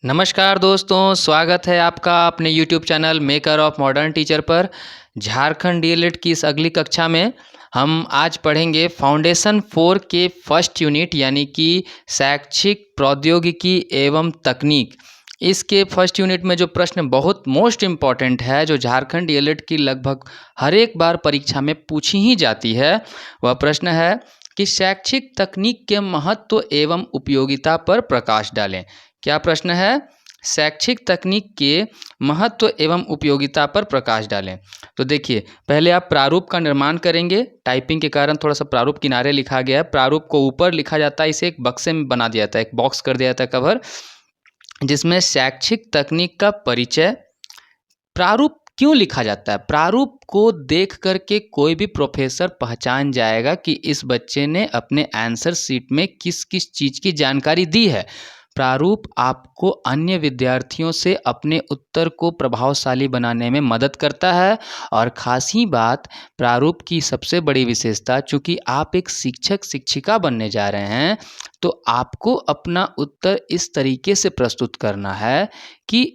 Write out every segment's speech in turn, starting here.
नमस्कार दोस्तों, स्वागत है आपका अपने YouTube channel maker of modern teacher पर। झारखंड डीएलएड की इस अगली कक्षा में हम आज पढ़ेंगे फाउंडेशन 4 के फर्स्ट यूनिट यानी कि शैक्षिक प्रौद्योगिकी एवं तकनीक। इसके फर्स्ट यूनिट में जो प्रश्न बहुत मोस्ट इम्पॉर्टेंट है, जो झारखंड डीएलएड की लगभग हर एक बार परीक्षा में पूछी ही जाती है, वह प्रश्न है कि शैक्षिक तकनीक के महत्व एवं उपयोगिता पर प्रकाश डालें। क्या प्रश्न है? शैक्षिक तकनीक के महत्व एवं उपयोगिता पर प्रकाश डालें। तो देखिए, पहले आप प्रारूप का निर्माण करेंगे। टाइपिंग के कारण थोड़ा सा प्रारूप किनारे लिखा गया है। प्रारूप को ऊपर लिखा जाता है, इसे एक बक्से में बना दिया जाता है, एक बॉक्स कर दिया जाता है कवर, जिसमें शैक्षिक तकनीक का परिचय। प्रारूप क्यों लिखा जाता है? प्रारूप को देख करके कोई भी प्रोफेसर पहचान जाएगा कि इस बच्चे ने अपने आंसर शीट में किस किस चीज़ की जानकारी दी है। प्रारूप आपको अन्य विद्यार्थियों से अपने उत्तर को प्रभावशाली बनाने में मदद करता है। और ख़ास ही बात, प्रारूप की सबसे बड़ी विशेषता, चूँकि आप एक शिक्षक शिक्षिका बनने जा रहे हैं, तो आपको अपना उत्तर इस तरीके से प्रस्तुत करना है कि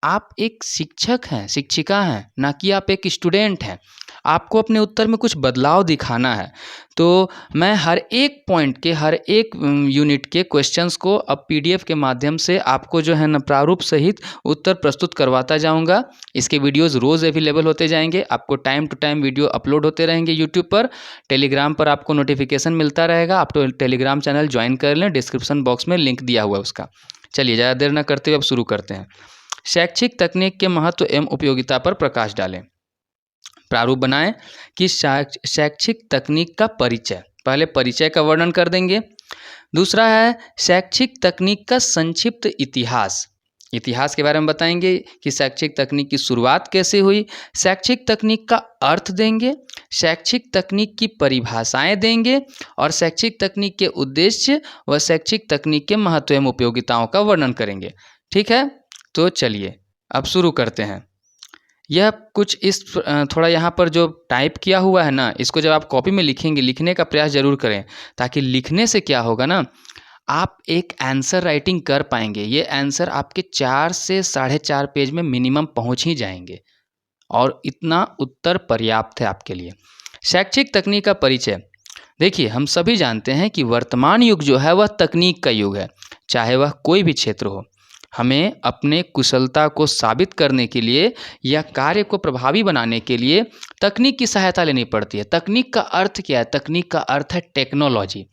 आप एक शिक्षक हैं, शिक्षिका हैं, ना कि आप एक स्टूडेंट हैं। आपको अपने उत्तर में कुछ बदलाव दिखाना है। तो मैं हर एक पॉइंट के, हर एक यूनिट के क्वेश्चंस को अब पीडीएफ के माध्यम से आपको जो है ना प्रारूप सहित उत्तर प्रस्तुत करवाता जाऊंगा। इसके वीडियोस रोज़ अवेलेबल होते जाएंगे। आपको time to time video upload होते रहेंगे यूट्यूब पर। टेलीग्राम पर आपको नोटिफिकेशन मिलता रहेगा। आप तो टेलीग्राम चैनल ज्वाइन कर लें, डिस्क्रिप्शन बॉक्स में लिंक दिया हुआ है उसका। चलिए, ज़्यादा देर न करते हुए अब शुरू करते हैं। शैक्षिक तकनीक के महत्व एवं उपयोगिता पर प्रकाश डालें। प्रारूप बनाएं कि शैक्षिक तकनीक का परिचय। पहले परिचय का वर्णन कर देंगे। दूसरा है शैक्षिक तकनीक का संक्षिप्त इतिहास। इतिहास के बारे में बताएंगे कि शैक्षिक तकनीक की शुरुआत कैसे हुई। शैक्षिक तकनीक का अर्थ देंगे, शैक्षिक तकनीक की परिभाषाएं देंगे और शैक्षिक तकनीक के उद्देश्य व शैक्षिक तकनीक के महत्व एवं उपयोगिताओं का वर्णन करेंगे। ठीक है, तो चलिए अब शुरू करते हैं। यह कुछ इस थोड़ा यहाँ पर जो टाइप किया हुआ है ना, इसको जब आप कॉपी में लिखेंगे, लिखने का प्रयास ज़रूर करें, ताकि लिखने से क्या होगा ना, आप एक आंसर राइटिंग कर पाएंगे। ये आंसर आपके 4 से 4.5 पेज में मिनिमम पहुँच ही जाएंगे, और इतना उत्तर पर्याप्त है आपके लिए। शैक्षिक तकनीक का परिचय। देखिए, हम सभी जानते हैं कि वर्तमान युग जो है वह तकनीक का युग है, चाहे वह कोई भी क्षेत्र हो। हमें अपने कुशलता को साबित करने के लिए या कार्य को प्रभावी बनाने के लिए तकनीक की सहायता लेनी पड़ती है। तकनीक का अर्थ क्या है? तकनीक का अर्थ है टेक्नोलॉजी।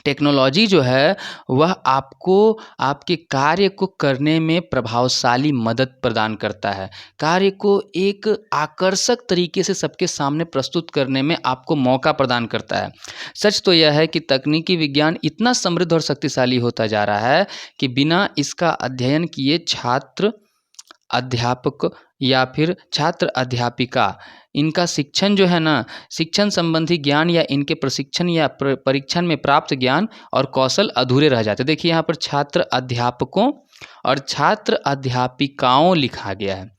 टेक्नोलॉजी जो है वह आपको आपके कार्य को करने में प्रभावशाली मदद प्रदान करता है। कार्य को एक आकर्षक तरीके से सबके सामने प्रस्तुत करने में आपको मौका प्रदान करता है। सच तो यह है कि तकनीकी विज्ञान इतना समृद्ध और शक्तिशाली होता जा रहा है कि बिना इसका अध्ययन किए छात्र, अध्यापक या फिर छात्र अध्यापिका, इनका शिक्षण जो है ना, शिक्षण संबंधी ज्ञान या इनके प्रशिक्षण या परीक्षण में प्राप्त ज्ञान और कौशल अधूरे रह जाते। देखिए, यहाँ पर छात्र अध्यापकों और छात्र अध्यापिकाओं लिखा गया है।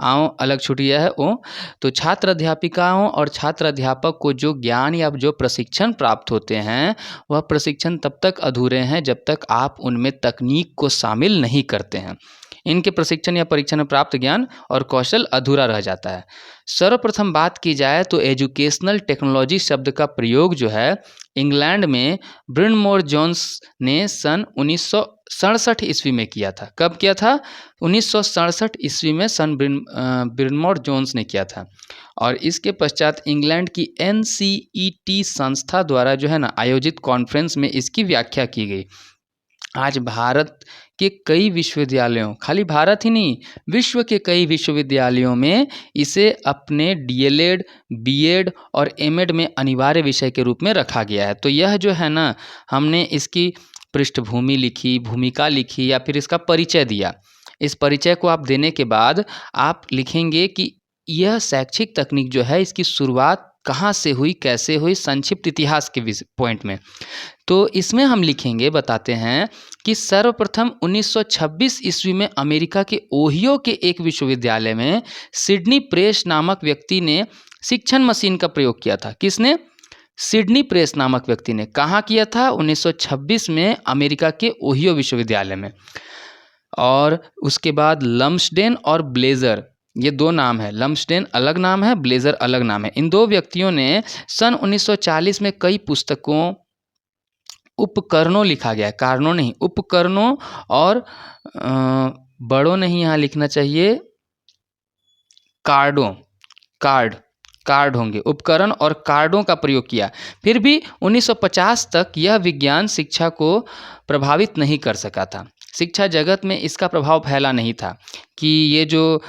आओ अलग छुटिया है ओ। तो छात्र अध्यापिकाओं और छात्र अध्यापक को जो ज्ञान या जो प्रशिक्षण प्राप्त होते हैं, वह प्रशिक्षण तब तक अधूरे हैं जब तक आप उनमें तकनीक को शामिल नहीं करते हैं। इनके प्रशिक्षण या परीक्षण में प्राप्त ज्ञान और कौशल अधूरा रह जाता है। सर्वप्रथम बात की जाए तो एजुकेशनल टेक्नोलॉजी शब्द का प्रयोग जो है, इंग्लैंड में ब्रिनमोर जोन्स ने सन 1967 ईस्वी में किया था। कब किया था? 1967 ईस्वी में ब्रिनमोर जोन्स ने किया था। और इसके पश्चात इंग्लैंड की NCET संस्था द्वारा जो है ना आयोजित कॉन्फ्रेंस में इसकी व्याख्या की गई। आज भारत के कई विश्वविद्यालयों, खाली भारत ही नहीं, विश्व के कई विश्वविद्यालयों में इसे अपने डीएलएड, बीएड और एमएड में अनिवार्य विषय के रूप में रखा गया है। तो यह जो है ना, हमने इसकी पृष्ठभूमि लिखी, भूमिका लिखी या फिर इसका परिचय दिया। इस परिचय को आप देने के बाद आप लिखेंगे कि यह शैक्षिक तकनीक जो है, इसकी शुरुआत कहाँ से हुई, कैसे हुई, संक्षिप्त इतिहास के पॉइंट में। तो इसमें हम लिखेंगे, बताते हैं कि सर्वप्रथम 1926 ईस्वी में अमेरिका के ओहियो के एक विश्वविद्यालय में सिडनी प्रेस नामक व्यक्ति ने शिक्षण मशीन का प्रयोग किया था। किसने? सिडनी प्रेस नामक व्यक्ति ने। कहाँ किया था? 1926 में अमेरिका के ओहियो विश्वविद्यालय में। और उसके बाद लम्सडेन और ब्लेजर, ये दो नाम है। लम्सडेन अलग नाम है, ब्लेजर अलग नाम है। इन दो व्यक्तियों ने सन 1940 में कई पुस्तकों, उपकरणों लिखा गया है, कारणों नहीं, उपकरणों और बड़ों नहीं यहाँ लिखना चाहिए, कार्डों, कार्ड होंगे, उपकरण और कार्डों का प्रयोग किया। फिर भी 1950 तक यह विज्ञान शिक्षा को प्रभावित नहीं कर सका था। शिक्षा जगत में इसका प्रभाव फैला नहीं था कि ये जो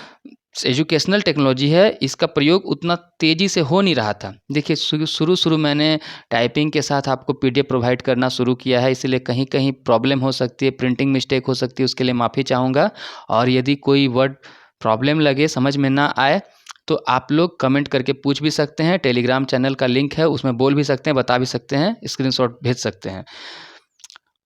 एजुकेशनल टेक्नोलॉजी है इसका प्रयोग उतना तेज़ी से हो नहीं रहा था। देखिए शुरू मैंने टाइपिंग के साथ आपको पीडीएफ प्रोवाइड करना शुरू किया है, इसलिए कहीं कहीं प्रॉब्लम हो सकती है, प्रिंटिंग मिस्टेक हो सकती है, उसके लिए माफ़ी चाहूँगा। और यदि कोई वर्ड प्रॉब्लम लगे, समझ में ना आए, तो आप लोग कमेंट करके पूछ भी सकते हैं। टेलीग्राम चैनल का लिंक है, उसमें बोल भी सकते हैं, बता भी सकते हैं, स्क्रीनशॉट भेज सकते हैं।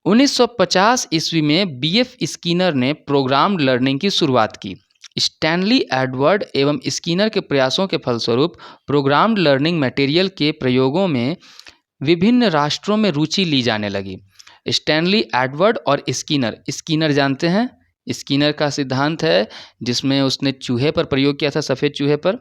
1950 ईस्वी में बीएफ स्किनर ने प्रोग्राम्ड लर्निंग की शुरुआत की। स्टैनली एडवर्ड एवं स्किनर के प्रयासों के फलस्वरूप प्रोग्राम्ड लर्निंग मटेरियल के प्रयोगों में विभिन्न राष्ट्रों में रुचि ली जाने लगी। स्टैनली एडवर्ड और स्किनर जानते हैं, स्किनर का सिद्धांत है जिसमें उसने चूहे पर प्रयोग किया था, सफ़ेद चूहे पर।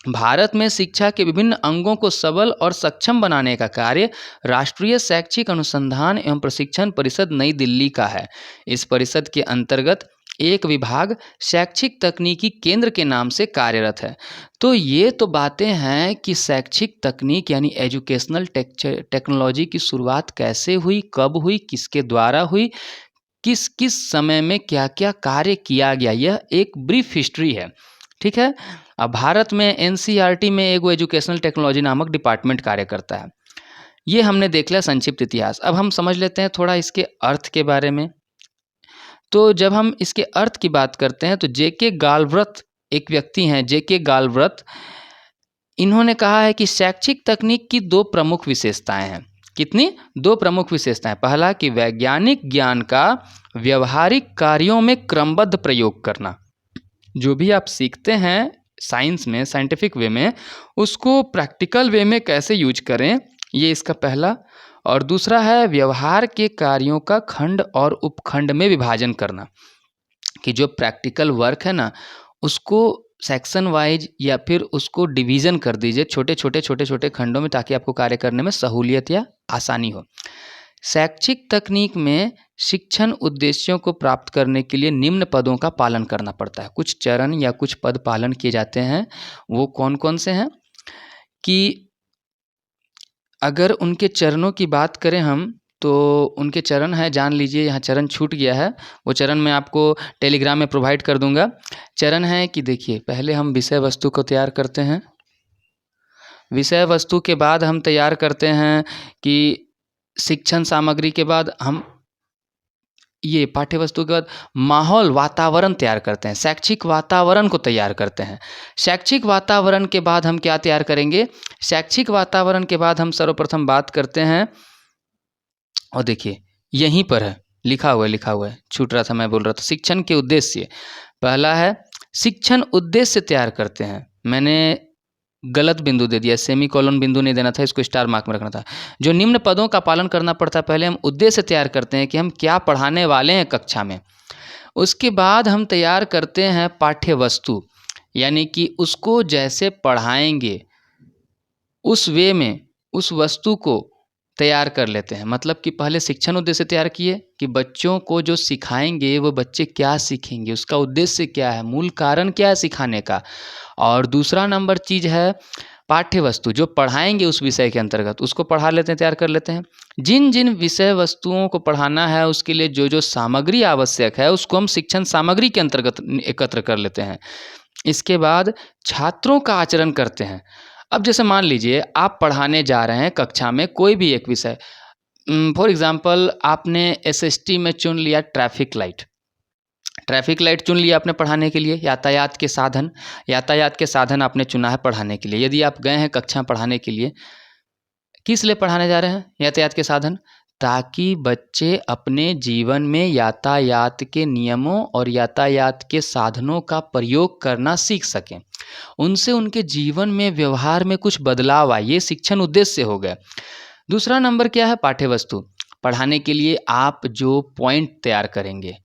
भारत में शिक्षा के विभिन्न अंगों को सबल और सक्षम बनाने का कार्य राष्ट्रीय शैक्षिक अनुसंधान एवं प्रशिक्षण परिषद नई दिल्ली का है। इस परिषद के अंतर्गत एक विभाग शैक्षिक तकनीकी केंद्र के नाम से कार्यरत है। तो ये तो बातें हैं कि शैक्षिक तकनीक यानी एजुकेशनल टेक्नोलॉजी की शुरुआत कैसे हुई, कब हुई, किसके द्वारा हुई, किस किस समय में क्या क्या कार्य किया गया, यह एक ब्रीफ हिस्ट्री है। ठीक है। अब भारत में एनसीईआरटी में एक एजुकेशनल टेक्नोलॉजी नामक डिपार्टमेंट कार्य करता है। ये हमने देख लिया संक्षिप्त इतिहास। अब हम समझ लेते हैं थोड़ा इसके अर्थ के बारे में। तो जब हम इसके अर्थ की बात करते हैं तो जेके गालव्रथ एक व्यक्ति हैं, जेके गालव्रथ, इन्होंने कहा है कि शैक्षिक तकनीक की दो प्रमुख विशेषताएं हैं। कितनी? दो प्रमुख विशेषताएं। पहला कि वैज्ञानिक ज्ञान का व्यवहारिक कार्यों में क्रमबद्ध प्रयोग करना। जो भी आप सीखते हैं साइंस में, साइंटिफिक वे में, उसको प्रैक्टिकल वे में कैसे यूज करें, ये इसका पहला। और दूसरा है व्यवहार के कार्यों का खंड और उपखंड में विभाजन करना, कि जो प्रैक्टिकल वर्क है ना उसको सेक्शन वाइज या फिर उसको डिवीज़न कर दीजिए छोटे छोटे खंडों में, ताकि आपको कार्य करने में सहूलियत या आसानी हो। शैक्षिक तकनीक में शिक्षण उद्देश्यों को प्राप्त करने के लिए निम्न पदों का पालन करना पड़ता है। कुछ चरण या कुछ पद पालन किए जाते हैं। वो कौन कौन से हैं कि अगर उनके चरणों की बात करें हम, तो उनके चरण है, जान लीजिए, यहाँ चरण छूट गया है, वो चरण मैं आपको टेलीग्राम में प्रोवाइड कर दूंगा। चरण है कि देखिए, पहले हम विषय वस्तु को तैयार करते हैं। विषय वस्तु के बाद हम तैयार करते हैं कि शिक्षण सामग्री के बाद हम ये पाठ्य वस्तु के बाद माहौल, वातावरण तैयार करते हैं, शैक्षिक वातावरण को तैयार करते हैं। शैक्षिक वातावरण के बाद हम क्या तैयार करेंगे? शैक्षिक वातावरण के बाद हम सर्वप्रथम बात करते हैं, और देखिए यहीं पर है, लिखा हुआ है, छूट रहा था, मैं बोल रहा था। शिक्षण के उद्देश्य, पहला है शिक्षण उद्देश्य तैयार करते हैं। मैंने गलत बिंदु दे दिया, सेमी कॉलन बिंदु नहीं देना था, इसको स्टार मार्क में रखना था। जो निम्न पदों का पालन करना पड़ता है, पहले हम उद्देश्य तैयार करते हैं कि हम क्या पढ़ाने वाले हैं कक्षा में। उसके बाद हम तैयार करते हैं पाठ्य वस्तु, यानी कि उसको जैसे पढ़ाएंगे उस वे में उस वस्तु को तैयार कर लेते हैं। मतलब कि पहले शिक्षण उद्देश्य तैयार किए कि बच्चों को जो सिखाएंगे वो बच्चे क्या सीखेंगे, उसका उद्देश्य क्या है, मूल कारण क्या है सिखाने का। और दूसरा नंबर चीज़ है पाठ्य वस्तु, जो पढ़ाएंगे उस विषय के अंतर्गत, उसको पढ़ा लेते हैं, तैयार कर लेते हैं। जिन जिन विषय वस्तुओं को पढ़ाना है उसके लिए जो जो सामग्री आवश्यक है उसको हम शिक्षण सामग्री के अंतर्गत एकत्र कर लेते हैं। इसके बाद छात्रों का आचरण करते हैं। अब जैसे मान लीजिए आप पढ़ाने जा रहे हैं कक्षा में कोई भी एक विषय, फॉर एग्जांपल आपने एसएसटी में चुन लिया ट्रैफिक लाइट चुन लिया आपने पढ़ाने के लिए। यातायात के साधन आपने चुना है पढ़ाने के लिए। यदि आप गए हैं कक्षा पढ़ाने के लिए, किस लिए पढ़ाने जा रहे हैं यातायात के साधन? ताकि बच्चे अपने जीवन में यातायात के नियमों और यातायात के साधनों का प्रयोग करना सीख सकें, उनसे उनके जीवन में, व्यवहार में कुछ बदलाव आए। ये शिक्षण उद्देश्य हो गया। दूसरा नंबर क्या है? पाठ्य वस्तु। पढ़ाने के लिए आप जो पॉइंट तैयार करेंगे,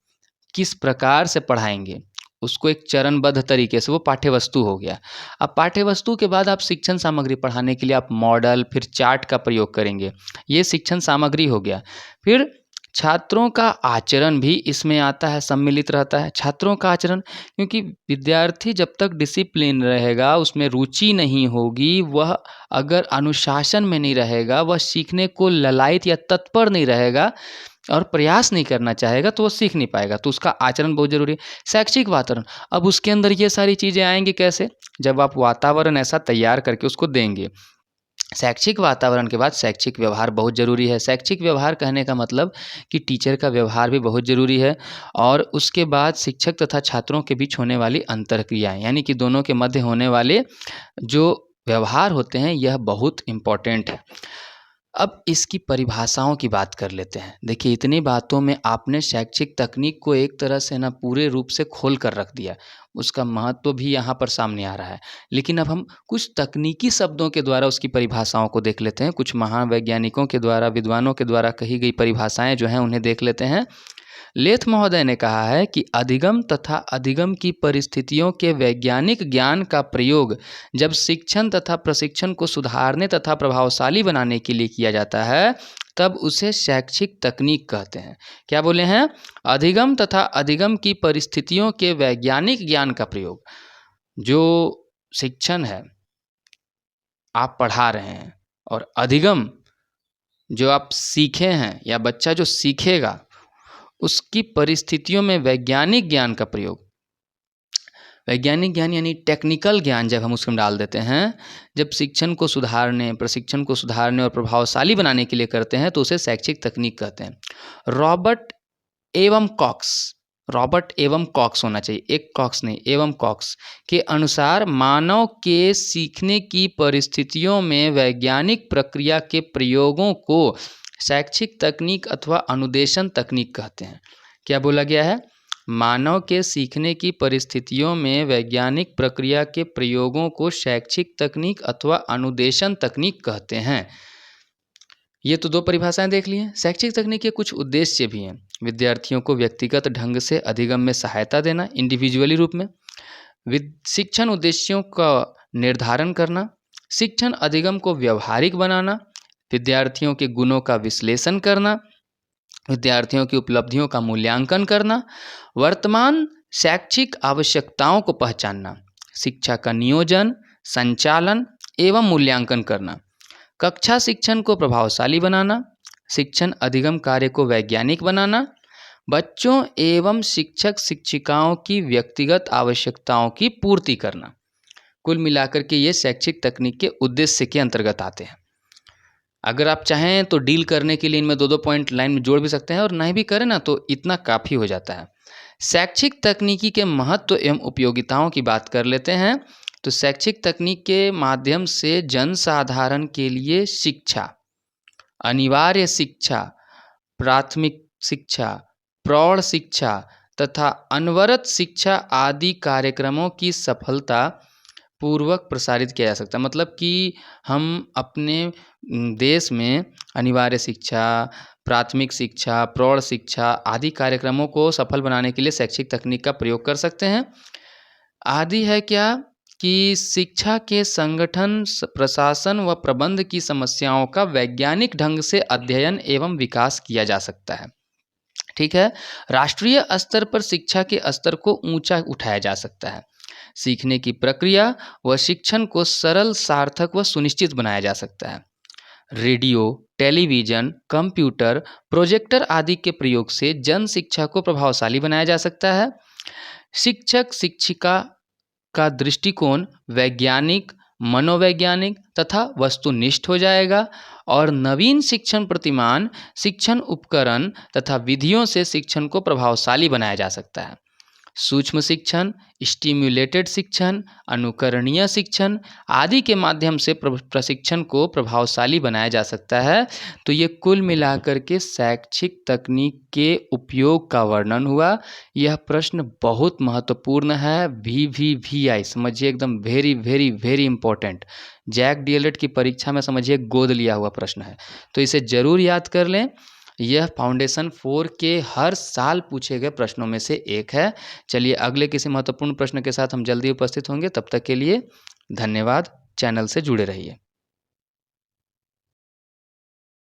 किस प्रकार से पढ़ाएंगे उसको एक चरणबद्ध तरीके से, वो पाठ्यवस्तु हो गया। अब पाठ्यवस्तु के बाद आप शिक्षण सामग्री पढ़ाने के लिए आप मॉडल फिर चार्ट का प्रयोग करेंगे, ये शिक्षण सामग्री हो गया। फिर छात्रों का आचरण भी इसमें आता है, सम्मिलित रहता है छात्रों का आचरण, क्योंकि विद्यार्थी जब तक डिसिप्लिन रहेगा, उसमें रुचि नहीं होगी, वह अगर अनुशासन में नहीं रहेगा, वह सीखने को ललायत या तत्पर नहीं रहेगा और प्रयास नहीं करना चाहेगा, तो वो सीख नहीं पाएगा। तो उसका आचरण बहुत ज़रूरी है। शैक्षिक वातावरण, अब उसके अंदर ये सारी चीज़ें आएंगी कैसे, जब आप वातावरण ऐसा तैयार करके उसको देंगे। शैक्षिक वातावरण के बाद शैक्षिक व्यवहार बहुत ज़रूरी है। शैक्षिक व्यवहार कहने का मतलब कि टीचर का व्यवहार भी बहुत ज़रूरी है, और उसके बाद शिक्षक तथा छात्रों के बीच होने वाली अंतरक्रियाएँ, यानी कि दोनों के मध्य होने वाले जो व्यवहार होते हैं, यह बहुत इम्पॉर्टेंट है। अब इसकी परिभाषाओं की बात कर लेते हैं। देखिए, इतनी बातों में आपने शैक्षिक तकनीक को एक तरह से ना पूरे रूप से खोल कर रख दिया, उसका महत्व भी यहाँ पर सामने आ रहा है। लेकिन अब हम कुछ तकनीकी शब्दों के द्वारा उसकी परिभाषाओं को देख लेते हैं। कुछ महान वैज्ञानिकों के द्वारा, विद्वानों के द्वारा कही गई परिभाषाएं जो हैं उन्हें देख लेते हैं। लेथ महोदय ने कहा है कि अधिगम तथा अधिगम की परिस्थितियों के वैज्ञानिक ज्ञान का प्रयोग जब शिक्षण तथा प्रशिक्षण को सुधारने तथा प्रभावशाली बनाने के लिए किया जाता है, तब उसे शैक्षिक तकनीक कहते हैं। क्या बोले हैं? अधिगम तथा अधिगम की परिस्थितियों के वैज्ञानिक ज्ञान का प्रयोग, जो शिक्षण है आप पढ़ा रहे हैं, और अधिगम जो आप सीखे हैं या बच्चा जो सीखेगा, उसकी परिस्थितियों में वैज्ञानिक ज्ञान का प्रयोग। वैज्ञानिक ज्ञान यानी टेक्निकल ज्ञान जब हम उसमें डाल देते हैं, जब शिक्षण को सुधारने, प्रशिक्षण को सुधारने और प्रभावशाली बनाने के लिए करते हैं, तो उसे शैक्षिक तकनीक कहते हैं। रॉबर्ट एवं कॉक्स होना चाहिए, एक कॉक्स नहीं, एवं कॉक्स के अनुसार मानव के सीखने की परिस्थितियों में वैज्ञानिक प्रक्रिया के प्रयोगों को शैक्षिक तकनीक अथवा अनुदेशन तकनीक कहते हैं। क्या बोला गया है? मानव के सीखने की परिस्थितियों में वैज्ञानिक प्रक्रिया के प्रयोगों को शैक्षिक तकनीक अथवा अनुदेशन तकनीक कहते हैं। ये तो दो परिभाषाएं देख ली हैं। शैक्षिक तकनीक के कुछ उद्देश्य भी हैं। विद्यार्थियों को व्यक्तिगत ढंग से अधिगम में सहायता देना, इंडिविजुअली रूप में, शिक्षण उद्देश्यों का निर्धारण करना, शिक्षण अधिगम को व्यवहारिक बनाना, विद्यार्थियों के गुणों का विश्लेषण करना, विद्यार्थियों की उपलब्धियों का मूल्यांकन करना, वर्तमान शैक्षिक आवश्यकताओं को पहचानना, शिक्षा का नियोजन, संचालन एवं मूल्यांकन करना, कक्षा शिक्षण को प्रभावशाली बनाना, शिक्षण अधिगम कार्य को वैज्ञानिक बनाना, बच्चों एवं शिक्षक शिक्षिकाओं की व्यक्तिगत आवश्यकताओं की पूर्ति करना। कुल मिलाकर के ये शैक्षिक तकनीक के उद्देश्य के अंतर्गत आते हैं। अगर आप चाहें तो डील करने के लिए इनमें दो पॉइंट लाइन में जोड़ भी सकते हैं, और नहीं भी करें ना तो इतना काफ़ी हो जाता है। शैक्षिक तकनीकी के महत्व एवं उपयोगिताओं की बात कर लेते हैं। तो शैक्षिक तकनीक के माध्यम से जनसाधारण के लिए शिक्षा, अनिवार्य शिक्षा, प्राथमिक शिक्षा, प्रौढ़ शिक्षा तथा अनवरत शिक्षा आदि कार्यक्रमों की सफलता पूर्वक प्रसारित किया जा सकता है। मतलब कि हम अपने देश में अनिवार्य शिक्षा, प्राथमिक शिक्षा, प्रौढ़ शिक्षा आदि कार्यक्रमों को सफल बनाने के लिए शैक्षिक तकनीक का प्रयोग कर सकते हैं। आदि है क्या कि शिक्षा के संगठन, प्रशासन व प्रबंध की समस्याओं का वैज्ञानिक ढंग से अध्ययन एवं विकास किया जा सकता है। ठीक है। राष्ट्रीय स्तर पर शिक्षा के स्तर को ऊंचा उठाया जा सकता है। सीखने की प्रक्रिया व शिक्षण को सरल, सार्थक व सुनिश्चित बनाया जा सकता है। रेडियो, टेलीविज़न, कंप्यूटर, प्रोजेक्टर आदि के प्रयोग से जन शिक्षा को प्रभावशाली बनाया जा सकता है। शिक्षक शिक्षिका का दृष्टिकोण वैज्ञानिक, मनोवैज्ञानिक तथा वस्तुनिष्ठ हो जाएगा, और नवीन शिक्षण प्रतिमान, शिक्षण उपकरण तथा विधियों से शिक्षण को प्रभावशाली बनाया जा सकता है। सूक्ष्म शिक्षण, स्टिम्युलेटेड शिक्षण, अनुकरणीय शिक्षण आदि के माध्यम से प्रशिक्षण को प्रभावशाली बनाया जा सकता है। तो ये कुल मिलाकर के शैक्षिक तकनीक के उपयोग का वर्णन हुआ। यह प्रश्न बहुत महत्वपूर्ण है। VVVI समझिए, एकदम very very very important. JAC DLED की परीक्षा में समझिए गोद लिया हुआ प्रश्न है, तो इसे ज़रूर याद कर लें। यह फाउंडेशन 4 के हर साल पूछे गए प्रश्नों में से एक है। चलिए अगले किसी महत्वपूर्ण प्रश्न के साथ हम जल्दी उपस्थित होंगे, तब तक के लिए धन्यवाद। चैनल से जुड़े रहिए।